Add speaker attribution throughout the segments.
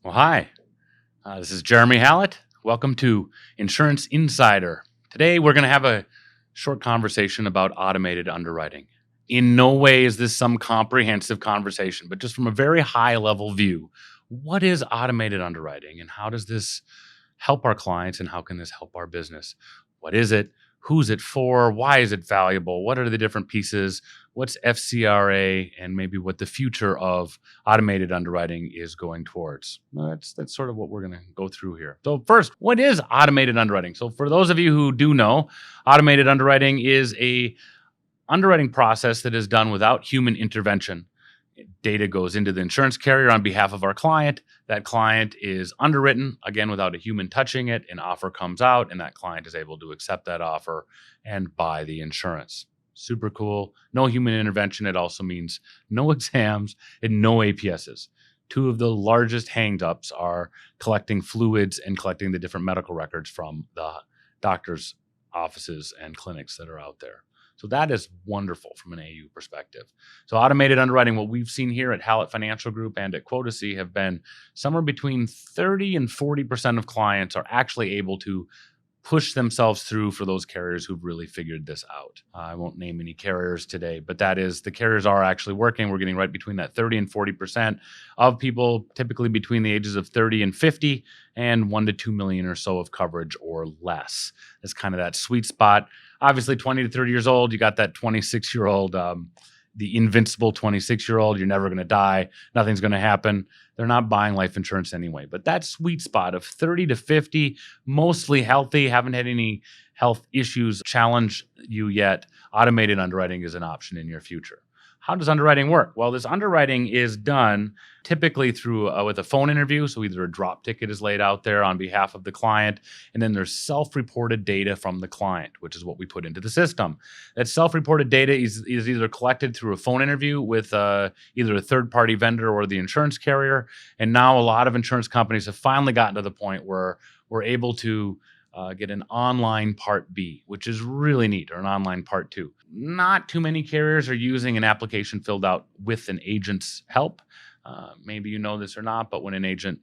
Speaker 1: Well, hi, this is Jeremy Hallett. Welcome to Insurance Insider. Today, we're going to have a short conversation about automated underwriting. In no way is this some comprehensive conversation, but just from a very high level view, what is automated underwriting and how does this help our clients and how can this help our business? What is it? Who's it for? Why is it valuable? What are the different pieces? What's FCRA and maybe what the future of automated underwriting is going towards? Well, that's sort of what we're going to go through here. So first, what is automated underwriting? So for those of you who do know, automated underwriting is a underwriting process that is done without human intervention. Data goes into the insurance carrier on behalf of our client. That client is underwritten, again, without a human touching it. An offer comes out, and that client is able to accept that offer and buy the insurance. Super cool. No human intervention. It also means no exams and no APSs. Two of the largest hang-ups are collecting fluids and collecting the different medical records from the doctors' offices and clinics that are out there. So that is wonderful from an AU perspective. So automated underwriting, what we've seen here at Hallett Financial Group and at Quotacy have been somewhere between 30 and 40% of clients are actually able to push themselves through for those carriers who've really figured this out. I won't name any carriers today, but that is the carriers are actually working. We're getting right between that 30 and 40% of people, typically between the ages of 30 and 50, and 1 to 2 million or so of coverage or less. That's kind of that sweet spot. Obviously, 20 to 30 years old, you got that 26-year-old, the invincible 26-year-old. You're never going to die. Nothing's going to happen. They're not buying life insurance anyway. But that sweet spot of 30 to 50, mostly healthy, haven't had any health issues challenge you yet, automated underwriting is an option in your future. How does underwriting work? Well, this underwriting is done typically through with a phone interview. So either a drop ticket is laid out there on behalf of the client, and then there's self-reported data from the client, which is what we put into the system. That self-reported data is either collected through a phone interview with either a third-party vendor or the insurance carrier. And now a lot of insurance companies have finally gotten to the point where we're able to get an online Part B, which is really neat, or an online Part 2. Not too many carriers are using an application filled out with an agent's help. Maybe you know this or not, but when an agent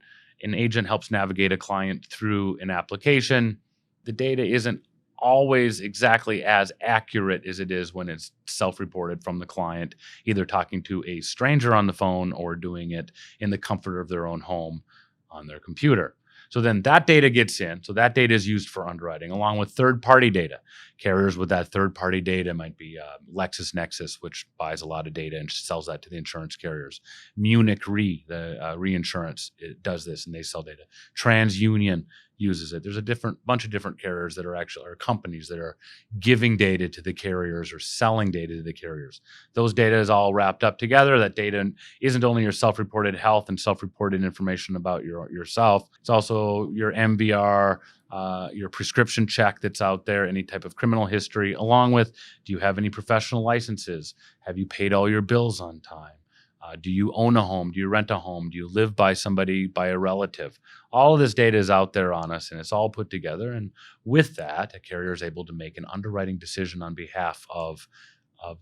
Speaker 1: helps navigate a client through an application, the data isn't always exactly as accurate as it is when it's self-reported from the client, either talking to a stranger on the phone or doing it in the comfort of their own home on their computer. So then that data gets in. So that data is used for underwriting along with third-party data. Carriers with that third-party data might be LexisNexis, which buys a lot of data and sells that to the insurance carriers. Munich Re, the reinsurance, it does this and they sell data. TransUnion uses it. There's a bunch of different carriers that are companies that are giving data to the carriers or selling data to the carriers. Those data is all wrapped up together. That data isn't only your self-reported health and self-reported information about yourself. It's also your MVR, your prescription check that's out there, any type of criminal history, along with, do you have any professional licenses? Have you paid all your bills on time? Do you own a home? Do you rent a home? Do you live by a relative? All of this data is out there on us and it's all put together. And with that, a carrier is able to make an underwriting decision on behalf of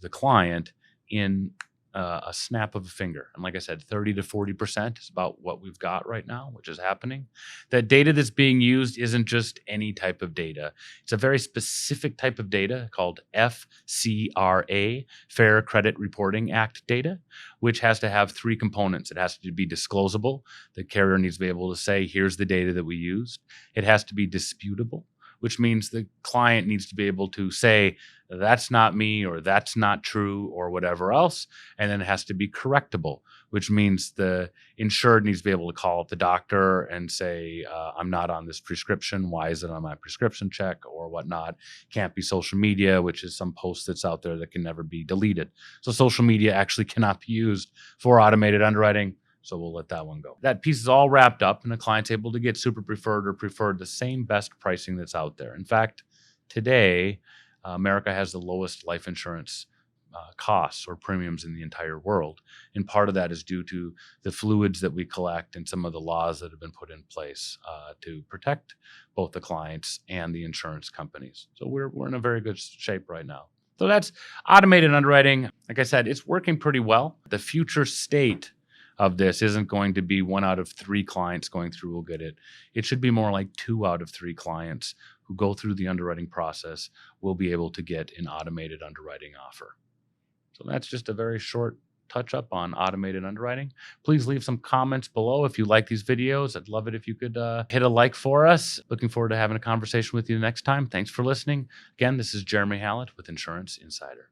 Speaker 1: the client in a snap of a finger. And like I said, 30 to 40% is about what we've got right now, which is happening. That data that's being used isn't just any type of data. It's a very specific type of data called FCRA, Fair Credit Reporting Act data, which has to have three components. It has to be disclosable. The carrier needs to be able to say, here's the data that we used. It has to be disputable, which means the client needs to be able to say, that's not me, or that's not true, or whatever else. And then it has to be correctable, which means the insured needs to be able to call up the doctor and say, I'm not on this prescription. Why is it on my prescription check or whatnot? Can't be social media, which is some post that's out there that can never be deleted. So social media actually cannot be used for automated underwriting. So we'll let that one go. That piece is all wrapped up and the client's able to get super preferred or preferred the same best pricing that's out there. In fact, today, America has the lowest life insurance costs or premiums in the entire world. And part of that is due to the fluids that we collect and some of the laws that have been put in place to protect both the clients and the insurance companies. So we're in a very good shape right now. So that's automated underwriting. Like I said, it's working pretty well. The future state of this isn't going to be 1 out of 3 clients going through will get it. It should be more like 2 out of 3 clients who go through the underwriting process will be able to get an automated underwriting offer. So that's just a very short touch up on automated underwriting. Please leave some comments below if you like these videos. I'd love it if you could hit a like for us. Looking forward to having a conversation with you next time. Thanks for listening. Again, this is Jeremy Hallett with Insurance Insider.